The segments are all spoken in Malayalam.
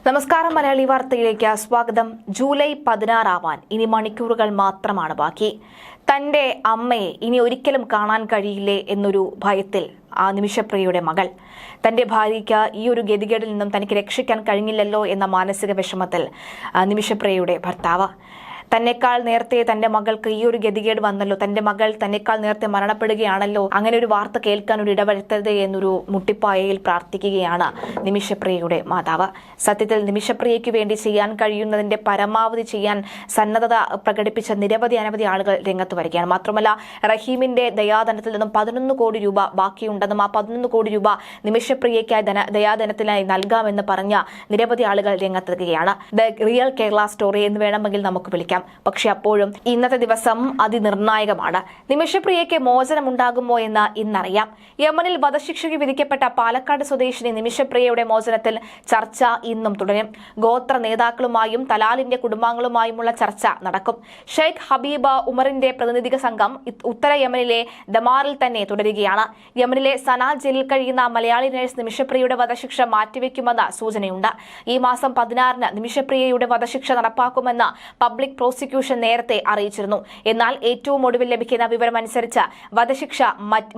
നമസ്കാരം. മലയാളി വാർത്തയിലേക്ക് സ്വാഗതം. ജൂലൈ 16 ആവാൻ ഇനി മണിക്കൂറുകൾ മാത്രമാണ് ബാക്കി. തന്റെ അമ്മയെ ഇനി ഒരിക്കലും കാണാൻ കഴിയില്ലേ എന്നൊരു ഭയത്തിൽ നിമിഷപ്രിയയുടെ മകൾ, തന്റെ ഭാര്യയ്ക്ക് ഈ ഒരു ഗതികേടിൽ നിന്നും തനിക്ക് രക്ഷിക്കാൻ കഴിഞ്ഞില്ലല്ലോ എന്ന മാനസിക വിഷമത്തിൽ നിമിഷപ്രിയയുടെ ഭർത്താവ്, തന്നെക്കാൾ നേരത്തെ തന്റെ മകൾക്ക് ഈ ഒരു ഗതികേട് വന്നല്ലോ, തന്റെ മകൾ തന്നെക്കാൾ നേരത്തെ മരണപ്പെടുകയാണല്ലോ, അങ്ങനെ ഒരു വാർത്ത കേൾക്കാൻ ഒരു ഇടവരുത്തരുത് എന്നൊരു മുട്ടിപ്പായയിൽ പ്രാർത്ഥിക്കുകയാണ് നിമിഷപ്രിയയുടെ മാതാവ്. സത്യത്തിൽ നിമിഷപ്രിയയ്ക്ക് വേണ്ടി ചെയ്യാൻ കഴിയുന്നതിന്റെ പരമാവധി ചെയ്യാൻ സന്നദ്ധത പ്രകടിപ്പിച്ച അനവധി ആളുകൾ രംഗത്ത് വരികയാണ്. മാത്രമല്ല, റഹീമിന്റെ ദയാധനത്തിൽ നിന്നും 11 കോടി രൂപ ബാക്കിയുണ്ടെന്നും ആ 11 കോടി രൂപ നിമിഷപ്രിയയ്ക്കായി ദയാധനത്തിനായി നൽകാമെന്ന് പറഞ്ഞ നിരവധി ആളുകൾ രംഗത്തെത്തുകയാണ്. ദ റിയൽ കേരള സ്റ്റോറി എന്ന് വേണമെങ്കിൽ നമുക്ക് വിളിക്കാം. പക്ഷെ അപ്പോഴും ഇന്നത്തെ ദിവസം അതിനിർണായകമാണ്. നിമിഷപ്രിയയ്ക്ക് മോചനമുണ്ടാകുമോ എന്ന് ഇന്നറിയാം. യമനിൽ വധശിക്ഷയ്ക്ക് വിധിക്കപ്പെട്ട പാലക്കാട് സ്വദേശിനി നിമിഷപ്രിയയുടെ മോചനത്തിൽ ചർച്ച ഇന്നും തുടരും. ഗോത്ര നേതാക്കളുമായും തലാലിന്റെ കുടുംബാംഗങ്ങളുമായുമുള്ള ചർച്ച നടക്കും. ഷെയ്ഖ് ഹബീബ് ഉമറിന്റെ പ്രതിനിധി സംഘം ഉത്തര യമനിലെ ദമാറിൽ തന്നെ തുടരുകയാണ്. യമനിലെ സനാ ജയിലിൽ കഴിയുന്ന മലയാളി നഴ്സ് നിമിഷപ്രിയയുടെ വധശിക്ഷ മാറ്റിവെക്കുമെന്ന് സൂചനയുണ്ട്. ഈ മാസം 16-ന് നിമിഷപ്രിയയുടെ വധശിക്ഷ നടപ്പാക്കുമെന്ന് പബ്ലിക് പ്രോസിക്യൂഷൻ നേരത്തെ അറിയിച്ചിരുന്നു. എന്നാൽ ഏറ്റവും ഒടുവിൽ ലഭിക്കുന്ന വിവരമനുസരിച്ച് വധശിക്ഷ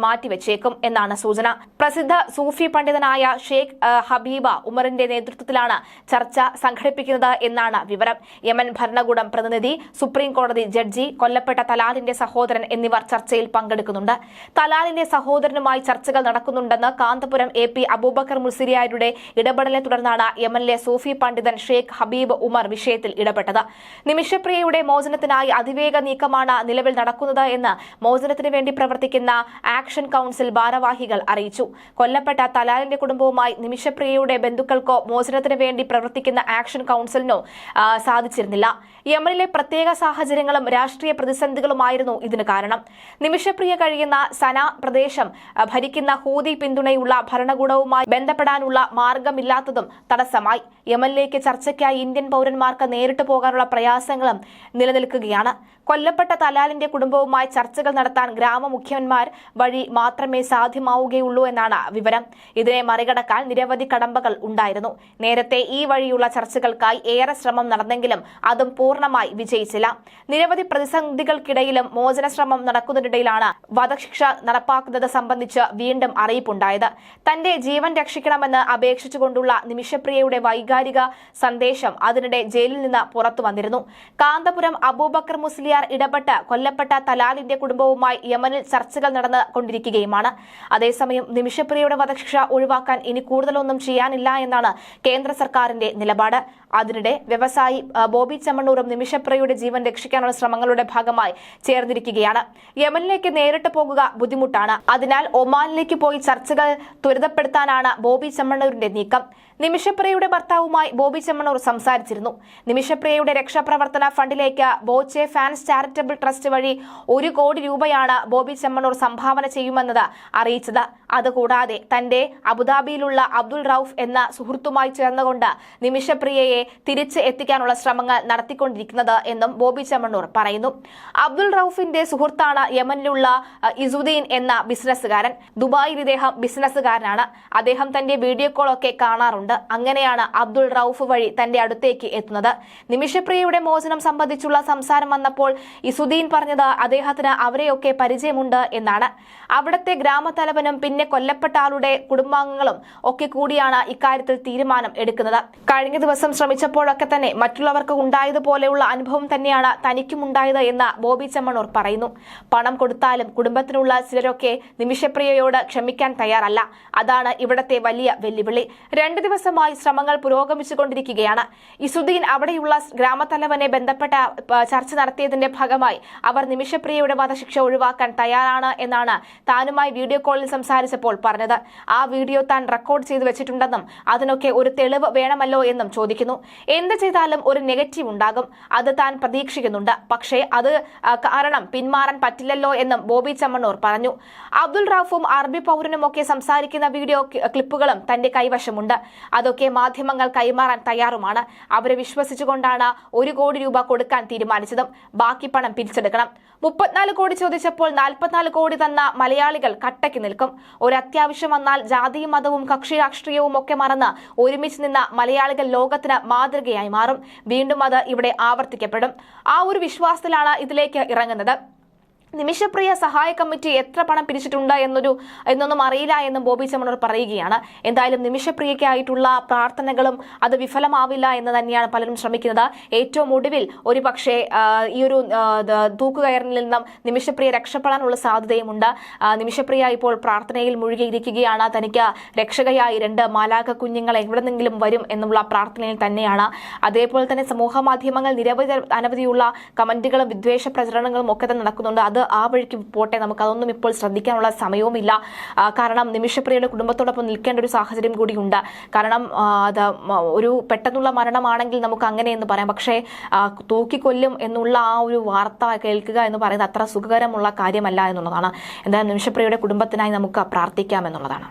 മാറ്റിവെച്ചേക്കും എന്നാണ് സൂചന. പ്രസിദ്ധ സൂഫി പണ്ഡിതനായ ഷെയ്ഖ് ഹബീബ ഉമറിന്റെ നേതൃത്വത്തിലാണ് ചർച്ച സംഘടിപ്പിക്കുന്നത് എന്നാണ് വിവരം. യമൻ ഭരണകൂടം പ്രതിനിധി, സുപ്രീം കോടതി ജഡ്ജി, കൊല്ലപ്പെട്ട തലാലിന്റെ സഹോദരൻ എന്നിവർ ചർച്ചയിൽ പങ്കെടുക്കുന്നുണ്ട്. തലാലിന്റെ സഹോദരനുമായി ചർച്ചകൾ നടക്കുന്നുണ്ടെന്ന് കാന്തപുരം AP അബൂബക്കർ മുസ്ലിയാരുടെ ഇടപെടലിനെ തുടർന്നാണ് യമനിലെ സൂഫി പണ്ഡിതൻ ഷെയ്ഖ് ഹബീബ് ഉമർ വിഷയത്തിൽ ഇടപെട്ടത്. നിമിഷപ്രിയയുടെ മോചനത്തിനായി അതിവേഗ നീക്കമാണ് നിലവിൽ നടക്കുന്നത് എന്ന് മോചനത്തിന് വേണ്ടി പ്രവർത്തിക്കുന്ന ആക്ഷൻ കൌൺസിൽ ഭാരവാഹികൾ അറിയിച്ചു. കൊല്ലപ്പെട്ട തലാലിന്റെ കുടുംബവുമായി നിമിഷപ്രിയയുടെ ബന്ധുക്കൾക്കോ മോചനത്തിന് വേണ്ടി പ്രവർത്തിക്കുന്ന ആക്ഷൻ കൌൺസിലിനോ സാധിച്ചിരുന്നില്ല. യമനിലെ പ്രത്യേക സാഹചര്യങ്ങളും രാഷ്ട്രീയ പ്രതിസന്ധികളുമായിരുന്നു ഇതിന് കാരണം. നിമിഷപ്രിയ കഴിയുന്ന സന പ്രദേശം ഭരിക്കുന്ന ഹൂതി പിന്തുണയുള്ള ഭരണകൂടവുമായി ബന്ധപ്പെടാനുള്ള മാർഗമില്ലാത്തതും തടസ്സമായി. യമനിലേക്ക് ചർച്ചയ്ക്കായി ഇന്ത്യൻ പൗരന്മാർക്ക് നേരിട്ട് പോകാനുള്ള പ്രയാസങ്ങളും നിലനിൽക്കുകയാണ്. കൊല്ലപ്പെട്ട തലാലിന്റെ കുടുംബവുമായി ചർച്ചകൾ നടത്താൻ ഗ്രാമമുഖ്യന്മാർ വഴി മാത്രമേ സാധ്യമാവുകയുള്ളൂ എന്നാണ് വിവരം. ഇതിനെ മറികടക്കാൻ നിരവധി കടമ്പകൾ ഉണ്ടായിരുന്നു. നേരത്തെ ഈ വഴിയുള്ള ചർച്ചകൾക്കായി ഏറെ ശ്രമം നടന്നെങ്കിലും അതും പൂർണ്ണമായി വിജയിച്ചില്ല. നിരവധി പ്രതിസന്ധികൾക്കിടയിലും മോചന ശ്രമം നടക്കുന്നതിനിടയിലാണ് വധശിക്ഷ നടപ്പാക്കുന്നത് സംബന്ധിച്ച് വീണ്ടും അറിയിപ്പുണ്ടായത്. തന്റെ ജീവൻ രക്ഷിക്കണമെന്ന് അപേക്ഷിച്ചുകൊണ്ടുള്ള നിമിഷപ്രിയയുടെ വൈകാരിക സന്ദേശം അതിനിടെ ജയിലിൽ നിന്ന് പുറത്തു വന്നിരുന്നു. കാന്തപുരം അബൂബക്കർ മുസ്ലിയാർ ഇടപെട്ട് കൊല്ലപ്പെട്ട തലാലിന്റെ കുടുംബവുമായി യമനിൽ ചർച്ചകൾ നടന്നുകൊണ്ടിരിക്കുകയുമാണ്. അതേസമയം നിമിഷപ്രിയയുടെ വധശിക്ഷ ഒഴിവാക്കാൻ ഇനി കൂടുതലൊന്നും ചെയ്യാനില്ല എന്നാണ് കേന്ദ്ര സർക്കാരിന്റെ നിലപാട്. അതിനിടെ വ്യവസായി ബോബി ചെമ്മണ്ണൂറും നിമിഷപ്രിയയുടെ ജീവൻ രക്ഷിക്കാനുള്ള ശ്രമങ്ങളുടെ ഭാഗമായി ചേർന്നിരിക്കുകയാണ്. യമനിലേക്ക് നേരിട്ട് പോകുക ബുദ്ധിമുട്ടാണ്. അതിനാൽ ഒമാനിലേക്ക് പോയി ചർച്ചകൾ ത്വരിതപ്പെടുത്താനാണ് ബോബി ചെമ്മണ്ണൂരിന്റെ നീക്കം. നിമിഷപ്രിയയുടെ ഭർത്താവുമായി ബോബി ചെമ്മണ്ണൂർ സംസാരിച്ചിരുന്നു. നിമിഷപ്രിയയുടെ രക്ഷാപ്രവർത്തന ഫണ്ടിലേക്ക് ബോച്ചെ ഫാൻസ് ചാരിറ്റബിൾ ട്രസ്റ്റ് വഴി 1 കോടി രൂപയാണ് ബോബി ചെമ്മണ്ണൂർ സംഭാവന ചെയ്യുമെന്നത് അറിയിച്ചത്. അതുകൂടാതെ തന്റെ അബുദാബിയിലുള്ള അബ്ദുൾ റൌഫ് എന്ന സുഹൃത്തുമായി ചേർന്നുകൊണ്ട് നിമിഷപ്രിയയെ തിരിച്ച് എത്തിക്കാനുള്ള ശ്രമങ്ങൾ നടത്തിക്കൊണ്ടിരിക്കുന്നത് എന്നും ബോബി ചെമ്മണ്ണൂർ പറയുന്നു. അബ്ദുൾ റൌഫിന്റെ സുഹൃത്താണ് യമനിലുള്ള ഇസുദ്ദീൻ എന്ന ബിസിനസ്സുകാരൻ. ദുബായിൽ ഇദ്ദേഹം ബിസിനസ്സുകാരനാണ്. അദ്ദേഹം തന്റെ വീഡിയോ കോളൊക്കെ കാണാറുണ്ട്. അങ്ങനെയാണ് അബ്ദുൾ റൌഫ് വഴി തന്റെ അടുത്തേക്ക് എത്തുന്നത്. നിമിഷപ്രിയയുടെ മോചനം സംബന്ധിച്ചുള്ള സംസാരം വന്നപ്പോൾ ഇസുദ്ദീൻ പറഞ്ഞത് അദ്ദേഹത്തിന് അവരെയൊക്കെ പരിചയമുണ്ട് എന്നാണ്. അവിടത്തെ ഗ്രാമത്തലവനും പിന്നെ കൊല്ലപ്പെട്ട ആളുടെ കുടുംബാംഗങ്ങളും ഒക്കെ കൂടിയാണ് ഇക്കാര്യത്തിൽ തീരുമാനം എടുക്കുന്നത്. കഴിഞ്ഞ ദിവസം ശ്രമിച്ചപ്പോഴൊക്കെ തന്നെ മറ്റുള്ളവർക്ക് ഉണ്ടായതുപോലെയുള്ള അനുഭവം തന്നെയാണ് തനിക്കും ഉണ്ടായത് എന്ന് ബോബി ചെമ്മണ്ണൂർ പറയുന്നു. പണം കൊടുത്താലും കുടുംബത്തിനുള്ള ചിലരൊക്കെ നിമിഷപ്രിയയോട് ക്ഷമിക്കാൻ തയ്യാറല്ല. അതാണ് ഇവിടത്തെ വലിയ വെല്ലുവിളി. 2 ദിവസമായി ശ്രമങ്ങൾ പുരോഗമിച്ചുകൊണ്ടിരിക്കുകയാണ്. ഇസുദ്ദീൻ അവിടെയുള്ള ഗ്രാമത്തലവനെ ബന്ധപ്പെട്ട ചർച്ച നടത്തിയതിന്റെ ഭാഗമായി അവർ നിമിഷപ്രിയയുടെ വധശിക്ഷ ഒഴിവാക്കാൻ തയ്യാറാണ് എന്നാണ് താനുമായി വീഡിയോ കോളിൽ സംസാരിച്ചപ്പോൾ പറഞ്ഞത്. ആ വീഡിയോ താൻ റെക്കോർഡ് ചെയ്തു വെച്ചിട്ടുണ്ടെന്നും അതിനൊക്കെ ഒരു തെളിവ് വേണമല്ലോ എന്നും ചോദിക്കുന്നു. എന്ത് ചെയ്താലും ഒരു നെഗറ്റീവ് ഉണ്ടാകും, അത് താൻ പ്രതീക്ഷിക്കുന്നുണ്ട്. പക്ഷേ അത് കാരണം പിന്മാറാൻ പറ്റില്ലല്ലോ എന്നും ബോബി ചെമ്മണ്ണൂർ പറഞ്ഞു. അബ്ദുൾ റൌഫും അറബി പൗരനുമൊക്കെ സംസാരിക്കുന്ന വീഡിയോ ക്ലിപ്പുകളും തന്റെ കൈവശമുണ്ട്. അതൊക്കെ മാധ്യമങ്ങൾ കൈമാറാൻ തയ്യാറുമാണ്. അവരെ വിശ്വസിച്ചുകൊണ്ടാണ് 1 കോടി രൂപ കൊടുക്കാൻ തീരുമാനിച്ചതും. ബാക്കി പണം പിരിച്ചെടുക്കണം. 34 കോടി ചോദിച്ചപ്പോൾ 44 കോടി തന്ന മലയാളികൾ കട്ടയ്ക്ക് നിൽക്കും. ഒരു അത്യാവശ്യം വന്നാൽ ജാതിയും മതവും കക്ഷി രാഷ്ട്രീയവും ഒക്കെ മറന്ന് ഒരുമിച്ച് നിന്ന മലയാളികൾ ലോകത്തിന് മാതൃകയായി മാറും. വീണ്ടും അത് ഇവിടെ ആവർത്തിക്കപ്പെടും. ആ ഒരു വിശ്വാസത്തിലാണ് ഇതിലേക്ക് ഇറങ്ങുന്നത്. നിമിഷപ്രിയ സഹായ കമ്മിറ്റി എത്ര പണം പിരിച്ചിട്ടുണ്ട് എന്നൊന്നും അറിയില്ല എന്നും ബോബി ചെമ്മണ്ണൂർ പറയുകയാണ്. എന്തായാലും നിമിഷപ്രിയയ്ക്കായിട്ടുള്ള പ്രാർത്ഥനകളും അത് വിഫലമാവില്ല എന്ന് തന്നെയാണ് പലരും ശ്രമിക്കുന്നത്. ഏറ്റവും ഒടുവിൽ ഒരു പക്ഷേ ഈ ഒരു തൂക്കുകയറിൽ നിന്നും നിമിഷപ്രിയ രക്ഷപ്പെടാനുള്ള സാധ്യതയുമുണ്ട്. നിമിഷപ്രിയ ഇപ്പോൾ പ്രാർത്ഥനയിൽ മുഴുകിയിരിക്കുകയാണ്. തനിക്ക് രക്ഷകയായി 2 മാലാഖ കുഞ്ഞുങ്ങൾ എവിടെന്നെങ്കിലും വരും എന്നുള്ള പ്രാർത്ഥനയിൽ തന്നെയാണ്. അതേപോലെ തന്നെ സമൂഹ മാധ്യമങ്ങൾ അനവധിയുള്ള കമന്റുകളും വിദ്വേഷ പ്രചരണങ്ങളും ഒക്കെ തന്നെ നടക്കുന്നുണ്ട്. അത് ആ വഴിക്ക് പോട്ടെ, നമുക്ക് അതൊന്നും ഇപ്പോൾ ശ്രദ്ധിക്കാനുള്ള സമയവുമില്ല. കാരണം നിമിഷപ്രിയയുടെ കുടുംബത്തോടൊപ്പം നിൽക്കേണ്ട ഒരു സാഹചര്യം കൂടിയുണ്ട്. കാരണം അത് ഒരു പെട്ടെന്നുള്ള മരണമാണെങ്കിൽ നമുക്ക് അങ്ങനെയെന്ന് പറയാം. പക്ഷേ തൂക്കിക്കൊല്ലും എന്നുള്ള ആ ഒരു വാർത്ത കേൾക്കുക എന്ന് പറയുന്നത് അത്ര സുഖകരമുള്ള കാര്യമല്ല എന്നുള്ളതാണ്. എന്തായാലും നിമിഷപ്രിയയുടെ കുടുംബത്തിനായി നമുക്ക് പ്രാർത്ഥിക്കാം എന്നുള്ളതാണ്.